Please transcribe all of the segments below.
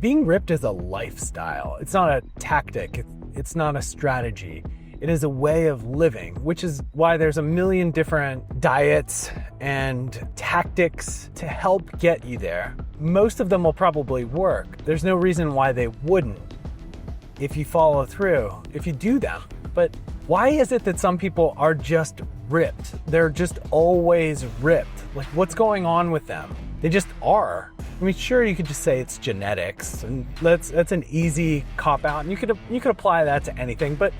Being ripped is a lifestyle. It's not a tactic. It's not a strategy. It is a way of living, which is why there's a million different diets and tactics to help get you there. Most of them will probably work. There's no reason why they wouldn't if you follow through, if you do them. But why is it that some people are just ripped? They're just always ripped. Like, what's going on with them? They just are. I mean, sure, you could just say it's genetics, and that's an easy cop-out, and you could apply that to anything, but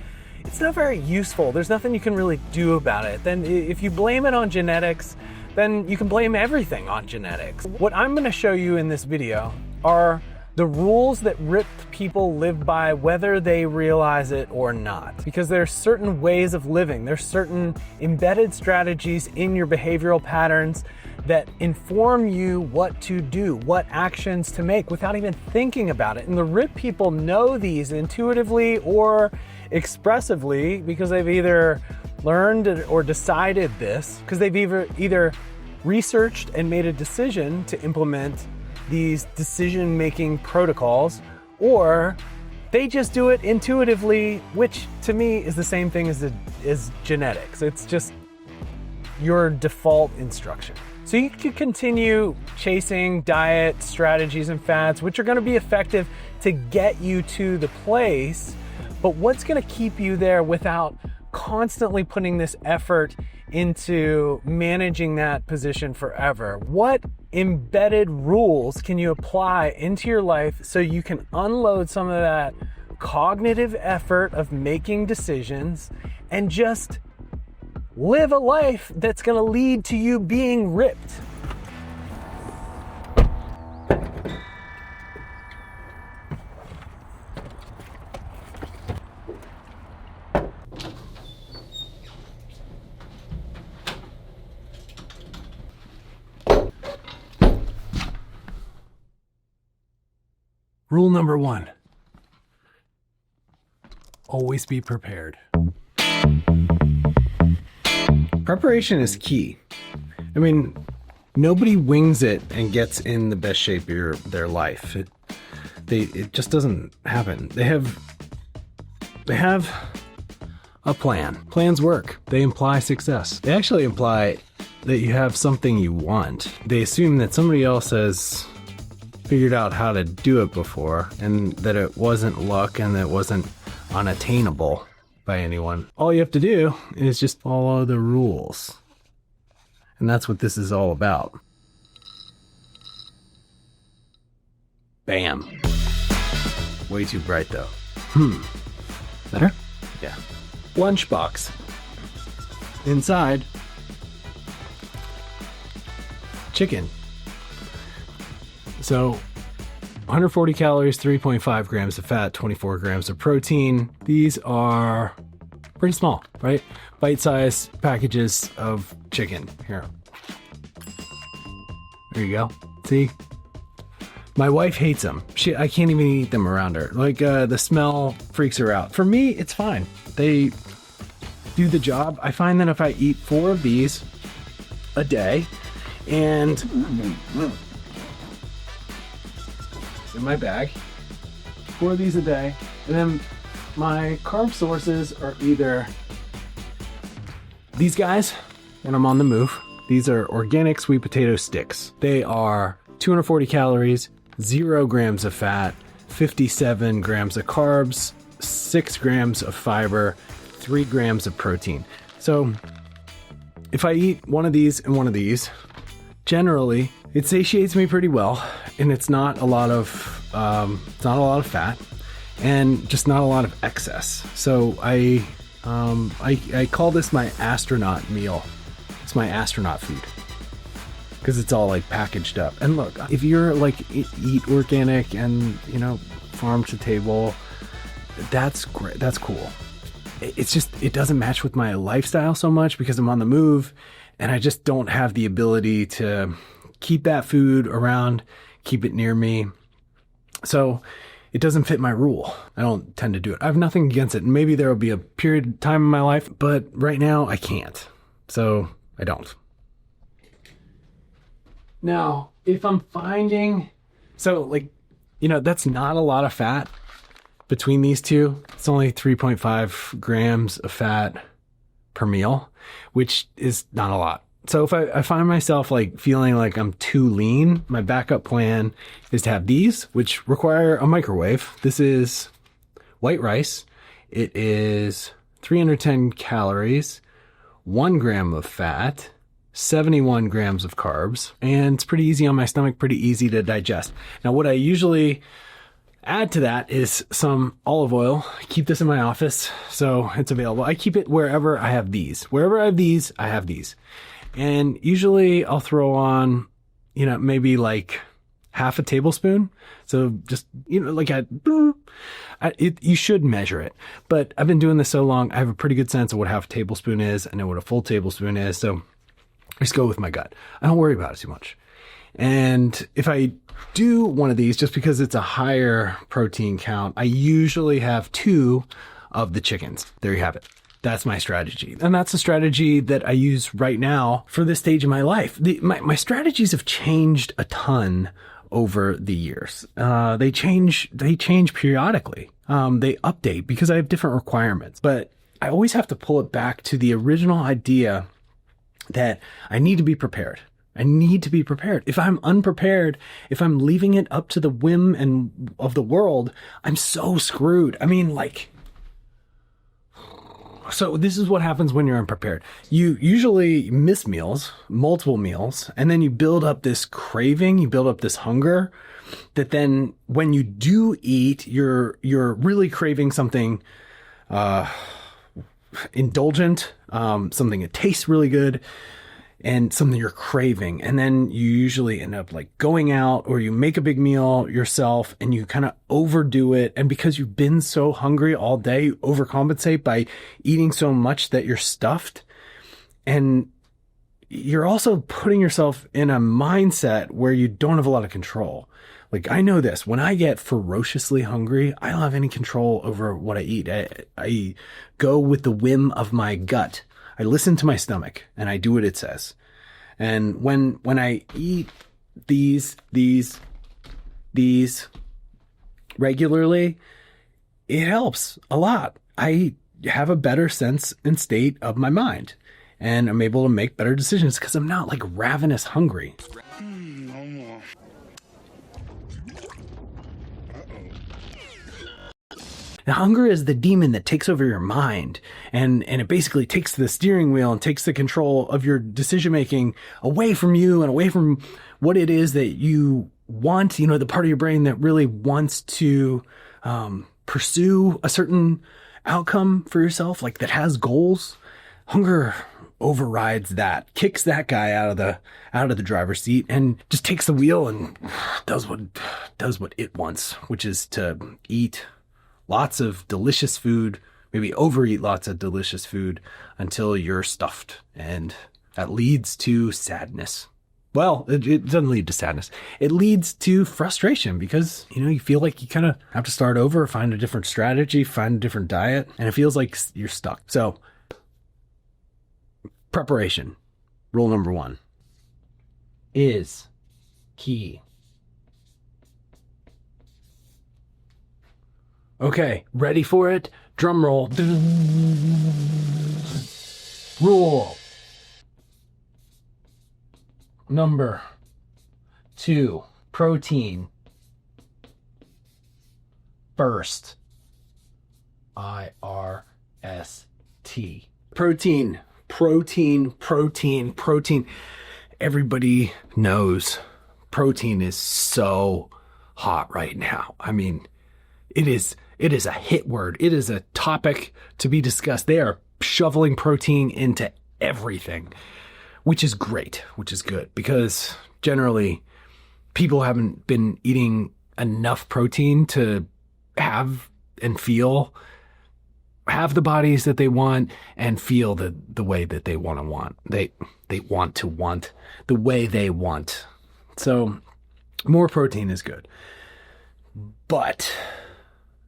it's not very useful. There's nothing you can really do about it. Then if you blame it on genetics, then you can blame everything on genetics. What I'm gonna show you in this video are the rules that ripped people live by, whether they realize it or not. Because there's certain ways of living, there's certain embedded strategies in your behavioral patterns that inform you what to do, what actions to make without even thinking about it. And the ripped people know these intuitively or expressively because they've either learned or decided this, because they've either researched and made a decision to implement these decision-making protocols, or they just do it intuitively, which to me is the same thing as genetics. It's just your default instruction. So you can continue chasing diet strategies and fads, which are gonna be effective to get you to the place, but what's gonna keep you there without constantly putting this effort into managing that position forever? What embedded rules can you apply into your life so you can unload some of that cognitive effort of making decisions and just live a life that's gonna lead to you being ripped? Rule number 1, always be prepared. Preparation is key. I mean, nobody wings it and gets in the best shape of their life. It just doesn't happen. They have a plan. Plans work. They imply success. They actually imply that you have something you want. They assume that somebody else has figured out how to do it before, and that it wasn't luck and that it wasn't unattainable by anyone. All you have to do is just follow the rules. And that's what this is all about. Bam. Way too bright though. Better? Yeah. Lunchbox. Inside, chicken. So 140 calories, 3.5 grams of fat, 24 grams of protein. These are pretty small, right? Bite-sized packages of chicken. Here. There you go. See? My wife hates them. I can't even eat them around her. Like, the smell freaks her out. For me, it's fine. They do the job. I find that if I eat 4 of these a day and in my bag, 4 of these a day, and then my carb sources are either these guys when I'm on the move. These are organic sweet potato sticks. They are 240 calories, 0 grams of fat, 57 grams of carbs, 6 grams of fiber, 3 grams of protein. So if I eat one of these and one of these, generally it satiates me pretty well, and it's not a lot of fat, and just not a lot of excess. So I call this my astronaut meal. It's my astronaut food because it's all like packaged up. And look, if you're like eat organic and farm to table, that's great. That's cool. It's just it doesn't match with my lifestyle so much because I'm on the move, and I just don't have the ability to keep that food around, keep it near me. So it doesn't fit my rule. I don't tend to do it. I have nothing against it. Maybe there will be a period of time in my life, but right now I can't. So I don't. Now, if I'm finding, so like That's not a lot of fat between these two. It's only 3.5 grams of fat per meal, which is not a lot. So if I find myself like feeling like I'm too lean, my backup plan is to have these, which require a microwave. This is white rice. It is 310 calories, 1 gram of fat, 71 grams of carbs, and it's pretty easy on my stomach, pretty easy to digest. Now, what I usually add to that is some olive oil. I keep this in my office, so it's available. I keep it wherever I have these. Wherever I have these, I have these. And usually I'll throw on, maybe like half a tablespoon. So just, you should measure it. But I've been doing this so long, I have a pretty good sense of what half a tablespoon is. I know what a full tablespoon is. So I just go with my gut. I don't worry about it too much. And if I do one of these, just because it's a higher protein count, I usually have 2 of the chickens. There you have it. That's my strategy. And that's the strategy that I use right now for this stage of my life. My strategies have changed a ton over the years. They change periodically. They update because I have different requirements, but I always have to pull it back to the original idea that I need to be prepared. I need to be prepared. If I'm unprepared, if I'm leaving it up to the whim of the world, I'm so screwed. So this is what happens when you're unprepared. You usually miss meals, multiple meals, and then you build up this craving, you build up this hunger that then when you do eat, you're really craving something indulgent, something that tastes really good, and something you're craving. And then you usually end up like going out, or you make a big meal yourself and you kind of overdo it. And because you've been so hungry all day, you overcompensate by eating so much that you're stuffed. And you're also putting yourself in a mindset where you don't have a lot of control. Like, I know this, when I get ferociously hungry, I don't have any control over what I eat. I go with the whim of my gut. I listen to my stomach and I do what it says. And when I eat these regularly, it helps a lot. I have a better sense and state of my mind, and I'm able to make better decisions because I'm not like ravenous hungry. Now, hunger is the demon that takes over your mind, and it basically takes the steering wheel and takes the control of your decision-making away from you and away from what it is that you want, the part of your brain that really wants to pursue a certain outcome for yourself, like that has goals. Hunger overrides that, kicks that guy out of the driver's seat and just takes the wheel and does what it wants, which is to eat lots of delicious food, maybe overeat lots of delicious food until you're stuffed. And that leads to sadness. Well, it doesn't lead to sadness. It leads to frustration because, you feel like you kind of have to start over, find a different strategy, find a different diet, and it feels like you're stuck. So, preparation, rule number 1, is key. Okay, ready for it? Drum roll. Rule number 2, protein first. IRST. Protein. Everybody knows protein is so hot right now. I mean, it is a hit word. It is a topic to be discussed. They are shoveling protein into everything, which is great, which is good, because generally people haven't been eating enough protein to have the bodies that they want and feel the way that they want. They want the way they want. So more protein is good. But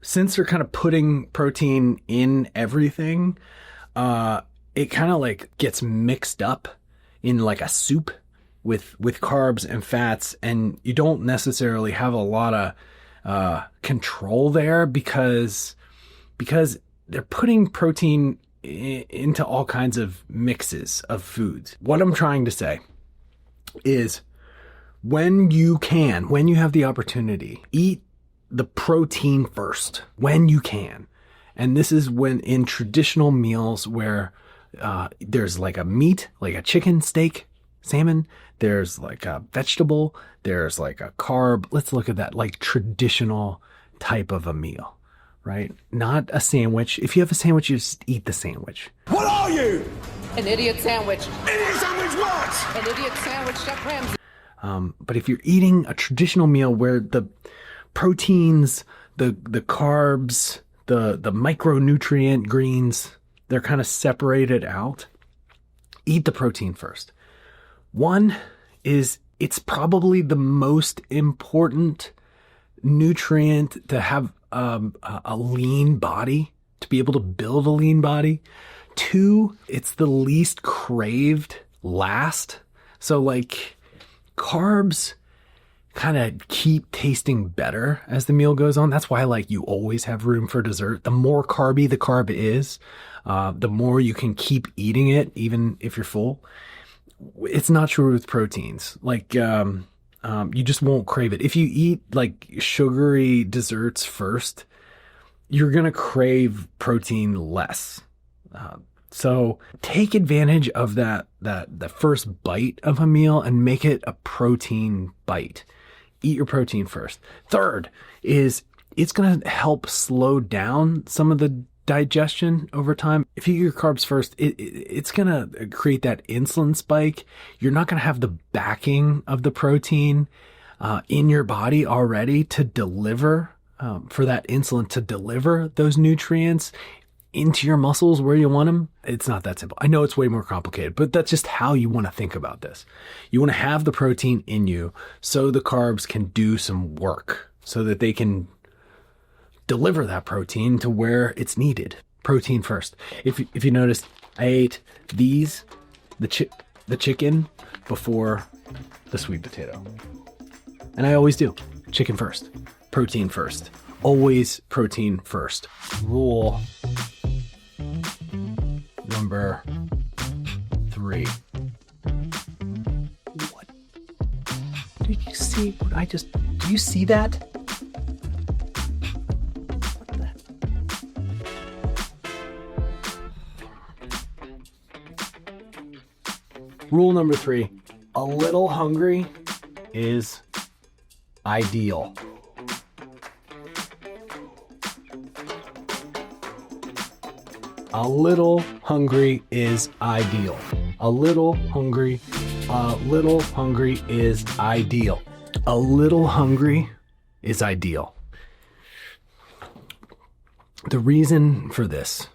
since they're kind of putting protein in everything, it kind of like gets mixed up in like a soup with carbs and fats, and you don't necessarily have a lot of control there because they're putting protein into all kinds of mixes of foods. What I'm trying to say is when you have the opportunity, eat the protein first when you can. And this is when in traditional meals where there's like a meat, like a chicken, steak, salmon, there's like a vegetable, there's like a carb. Let's look at that like traditional type of a meal, right? Not a sandwich. If you have a sandwich, you just eat the sandwich. What are you? An idiot sandwich. Idiot sandwich what? An idiot sandwich, Chef Ramsay. But if you're eating a traditional meal where the proteins, the carbs, the micronutrient greens, they're kind of separated out, eat the protein first. One is it's probably the most important nutrient to have a lean body, to be able to build a lean body. Two, it's the least craved last. So like carbs kind of keep tasting better as the meal goes on. That's why like you always have room for dessert. The more carby the carb is, the more you can keep eating it, even if you're full. It's not true with proteins. Like, you just won't crave it. If you eat like sugary desserts first, you're going to crave protein less. So take advantage of the first bite of a meal and make it a protein bite. Eat your protein first. Third is it's going to help slow down some of the digestion over time. If you eat your carbs first, it's going to create that insulin spike. You're not going to have the backing of the protein in your body already to deliver, for that insulin to deliver those nutrients into your muscles where you want them. It's not that simple. I know it's way more complicated, but that's just how you want to think about this. You want to have the protein in you so the carbs can do some work, so that they can deliver that protein to where it's needed. Protein first. If you notice, I ate the chicken before the sweet potato. And I always do. Chicken first. Protein first. Always protein first. Rule number 3. What? Did you see what I just... Do you see that? Rule number 3, a little hungry is ideal. A little hungry is ideal. A little hungry is ideal. A little hungry is ideal. The reason for this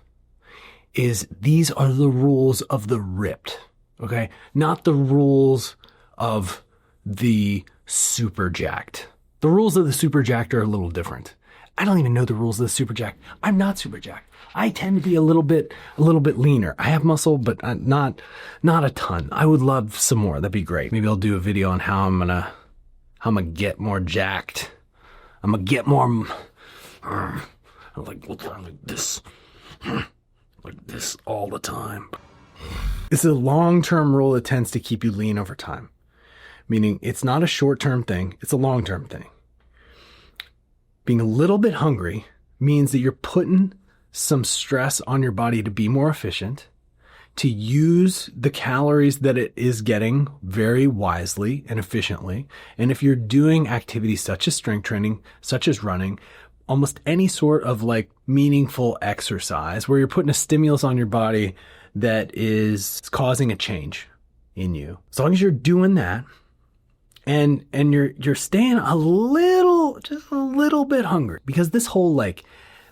is these are the rules of the ripped. Okay, not the rules of the super jacked. The rules of the super jacked are a little different. I don't even know the rules of the super jacked. I'm not super jacked. I tend to be a little bit leaner. I have muscle, but not a ton. I would love some more. That'd be great. Maybe I'll do a video on how I'm gonna get more jacked. I'm gonna get more like this all the time. This is a long-term rule that tends to keep you lean over time. Meaning it's not a short-term thing, it's a long-term thing. Being a little bit hungry means that you're putting some stress on your body to be more efficient, to use the calories that it is getting very wisely and efficiently. And if you're doing activities such as strength training, such as running, almost any sort of like meaningful exercise where you're putting a stimulus on your body that is causing a change in you. As long as you're doing that and you're staying just a little bit hungry, because this whole like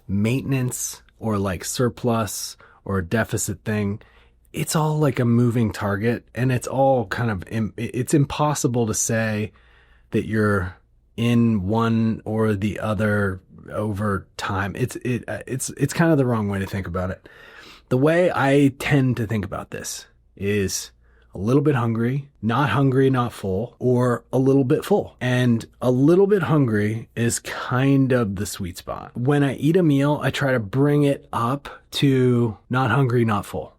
maintenance or like surplus or deficit thing, it's all like a moving target, and it's all kind of, it's impossible to say that you're in one or the other over time. It's kind of the wrong way to think about it. The way I tend to think about this is a little bit hungry, not full, or a little bit full. And a little bit hungry is kind of the sweet spot. When I eat a meal, I try to bring it up to not hungry, not full.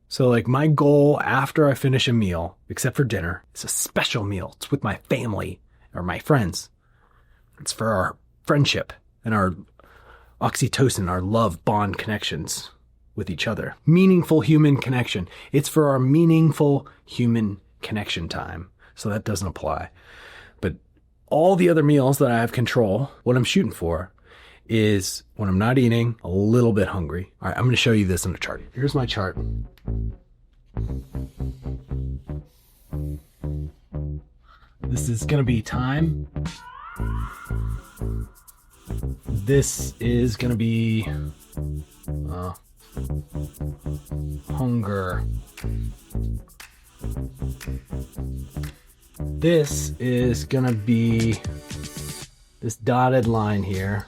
So like my goal after I finish a meal, except for dinner, it's a special meal. It's with my family or my friends. It's for our friendship and our oxytocin, our love bond connections with each other. Meaningful human connection. It's for our meaningful human connection time. So that doesn't apply. But all the other meals that I have control, what I'm shooting for is when I'm not eating, a little bit hungry. All right, I'm going to show you this on the chart. Here's my chart. This is going to be time. This is going to be hunger. This is going to be this dotted line here.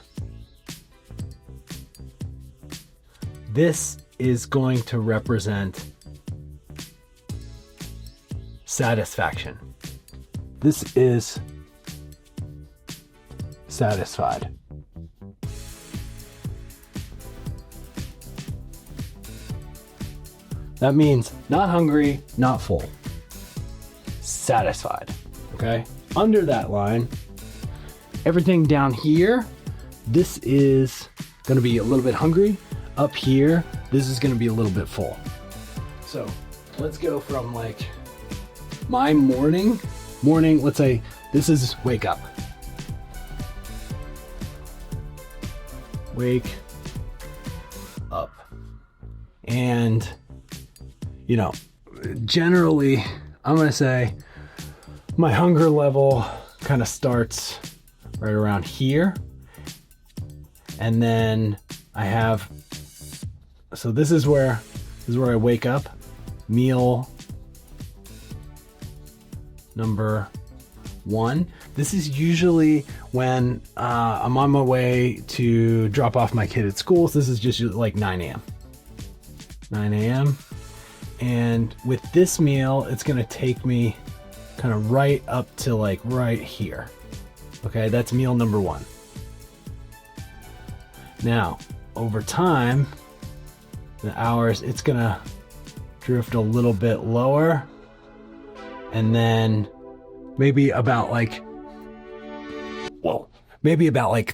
This is going to represent satisfaction. This is satisfied. That means not hungry, not full. Satisfied. Okay? Under that line, everything down here, this is going to be a little bit hungry. Up here, this is going to be a little bit full. So let's go from like my morning, let's say this is wake up. Wake up. And, you know, generally, I'm going to say my hunger level kind of starts right around here. And then I have, so this is where I wake up. Meal number 1. This is usually when I'm on my way to drop off my kid at school. So this is just like 9 a.m. 9 a.m. And with this meal, it's going to take me kind of right up to like right here. Okay, that's meal number 1. Now, over time, the hours, it's going to drift a little bit lower. And then maybe about like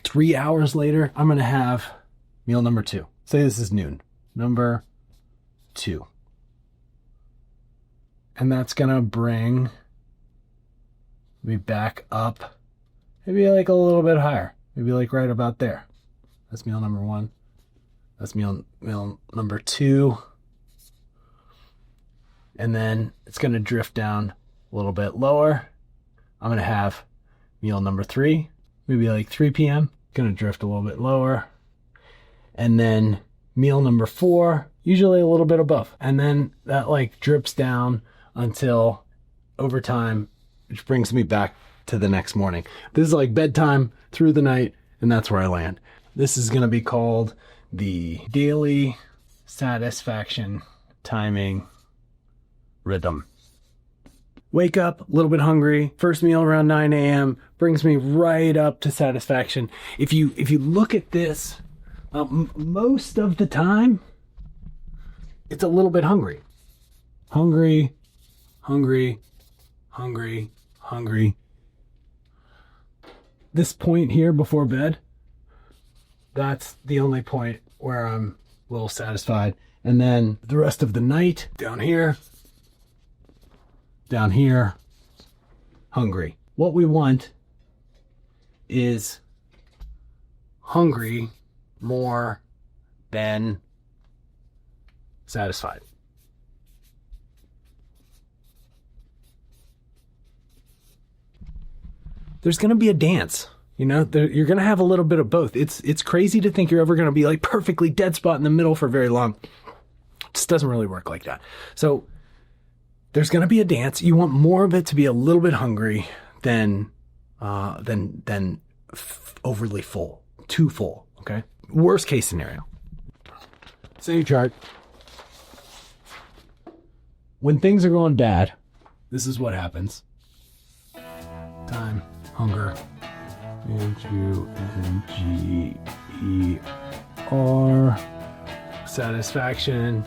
3 hours later, I'm going to have meal number 2. Say this is noon. Number 2. And that's going to bring me back up, maybe like a little bit higher, maybe like right about there. That's meal number 1. That's meal number 2. And then it's going to drift down a little bit lower. I'm going to have meal number 3, maybe like 3 p.m. Going to drift a little bit lower. And then meal number 4, usually a little bit above. And then that like drips down until over time, which brings me back to the next morning. This is like bedtime through the night, and that's where I land. This is going to be called the daily satisfaction timing rhythm. Wake up, a little bit hungry. First meal around 9 a.m. brings me right up to satisfaction. If you look at this, most of the time, it's a little bit hungry. Hungry. This point here before bed, that's the only point where I'm a little satisfied. And then the rest of the night, down here, hungry. What we want is hungry more than satisfied. There's going to be a dance, you know, you're going to have a little bit of both. It's crazy to think you're ever going to be like perfectly dead spot in the middle for very long. It just doesn't really work like that. So there's going to be a dance. You want more of it to be a little bit hungry than overly full, too full. Okay. Worst case scenario. Say your chart. When things are going bad, this is what happens. Time, hunger, Hunger, satisfaction.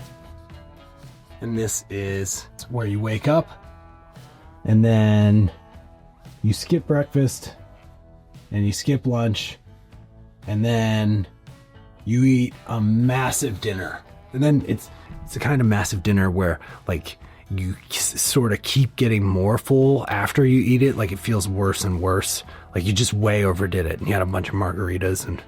And this is where you wake up and then you skip breakfast and you skip lunch and then you eat a massive dinner. And then it's a kind of massive dinner where like you sort of keep getting more full after you eat it. Like it feels worse and worse. Like you just way overdid it and you had a bunch of margaritas and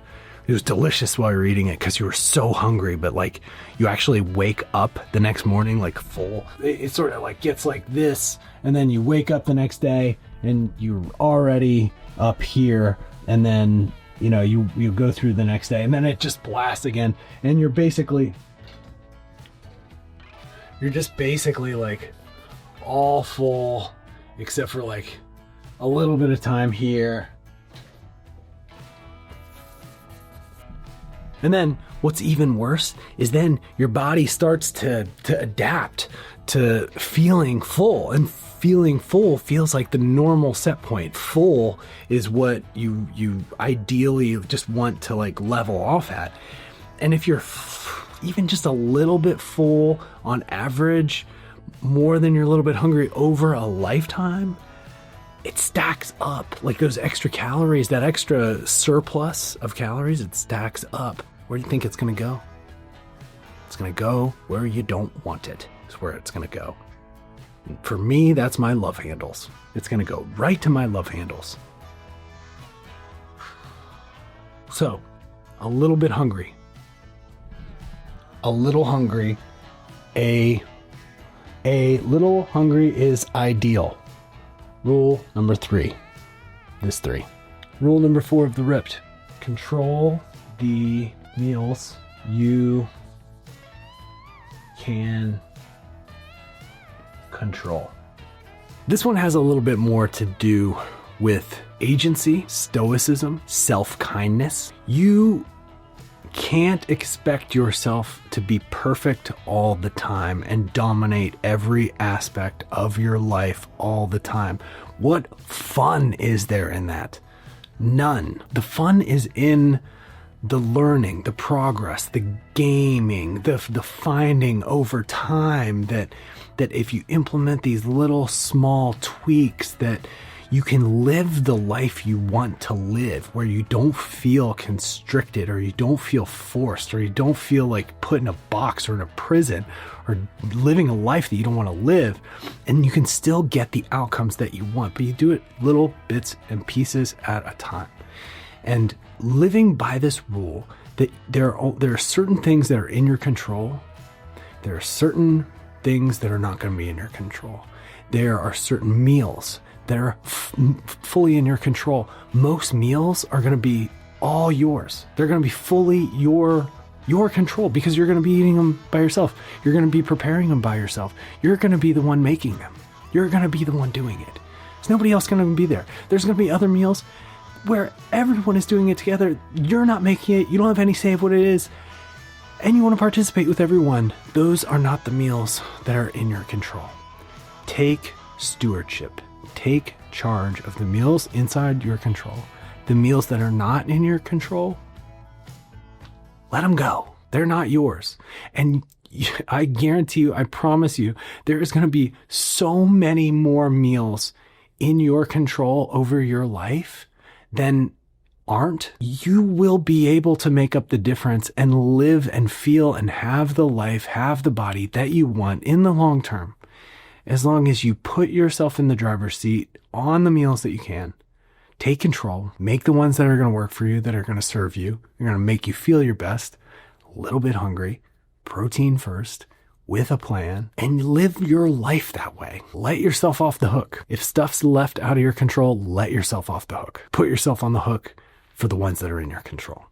it was delicious while you're eating it because you were so hungry, but like you actually wake up the next morning like full. It sort of like gets like this, and then you wake up the next day and you're already up here, and then you know you go through the next day, and then it just blasts again, and you're just basically like all full except for like a little bit of time here. And then what's even worse is then your body starts to adapt to feeling full, and feeling full feels like the normal set point. Full is what you ideally just want to like level off at. And if you're even just a little bit full on average, more than you're a little bit hungry over a lifetime, it stacks up. Like those extra calories, that extra surplus of calories, it stacks up. Where do you think it's going to go? It's going to go where you don't want it. Is where it's going to go. And for me, that's my love handles. It's going to go right to my love handles. So, a little bit hungry. A little hungry. A little hungry is ideal. Rule number 3. This 3. Rule number 4 of the Ripped. Control the meals you can control. This one has a little bit more to do with agency, stoicism, self-kindness. You can't expect yourself to be perfect all the time and dominate every aspect of your life all the time. What fun is there in that? None. The fun is in the learning, the progress, the gaming, the finding over time that if you implement these little small tweaks, that you can live the life you want to live, where you don't feel constricted, or you don't feel forced, or you don't feel like put in a box or in a prison, or living a life that you don't want to live. And you can still get the outcomes that you want, but you do it little bits and pieces at a time. And living by this rule, that there are certain things that are in your control. There are certain things that are not going to be in your control. There are certain meals that are fully in your control. Most meals are going to be all yours. They're going to be fully your control, because you're going to be eating them by yourself. You're going to be preparing them by yourself. You're going to be the one making them. You're going to be the one doing it. There's nobody else going to be there. There's going to be other meals where everyone is doing it together. You're not making it. You don't have any say of what it is. And you want to participate with everyone. Those are not the meals that are in your control. Take stewardship. Take charge of the meals inside your control. The meals that are not in your control, let them go. They're not yours. And I guarantee you, I promise you, there is going to be so many more meals in your control over your life than aren't. You will be able to make up the difference and live and feel and have the life, have the body that you want in the long term, as long as you put yourself in the driver's seat on the meals that you can. Take control, make the ones that are going to work for you, that are going to serve you, they're going to make you feel your best, a little bit hungry, protein first, with a plan, and live your life that way. Let yourself off the hook. If stuff's left out of your control, let yourself off the hook. Put yourself on the hook for the ones that are in your control.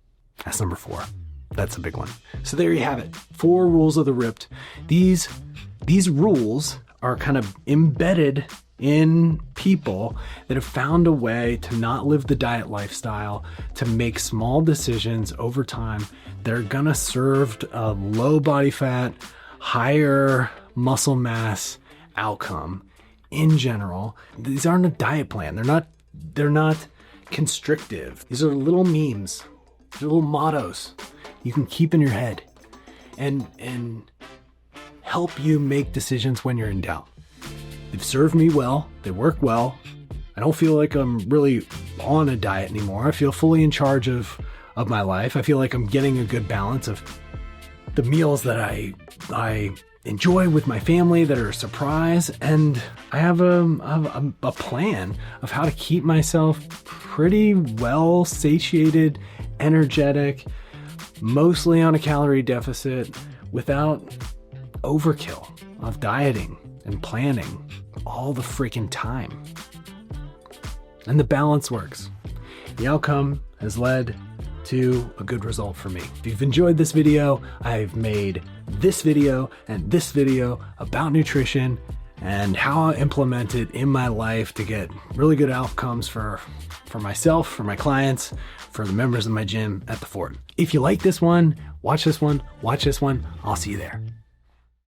That's number 4. That's a big one. So there you have it. 4 rules of the Ripped. These rules are kind of embedded in people that have found a way to not live the diet lifestyle, to make small decisions over time that are gonna serve a low body fat, higher muscle mass outcome in general. These aren't a diet plan. They're not constrictive. These are little memes. They're little mottos you can keep in your head and help you make decisions when you're in doubt. They've served me well. They work well. I don't feel like I'm really on a diet anymore. I feel fully in charge of my life. I feel like I'm getting a good balance of the meals that I enjoy with my family that are a surprise. And I have a plan of how to keep myself pretty well satiated, energetic, mostly on a calorie deficit without overkill of dieting and planning all the freaking time. And the balance works. The outcome has led to a good result for me. If you've enjoyed this video, I've made this video and this video about nutrition and how I implement it in my life to get really good outcomes for myself, for my clients, for the members of my gym at the Fort. If you like this one, watch this one, I'll see you there.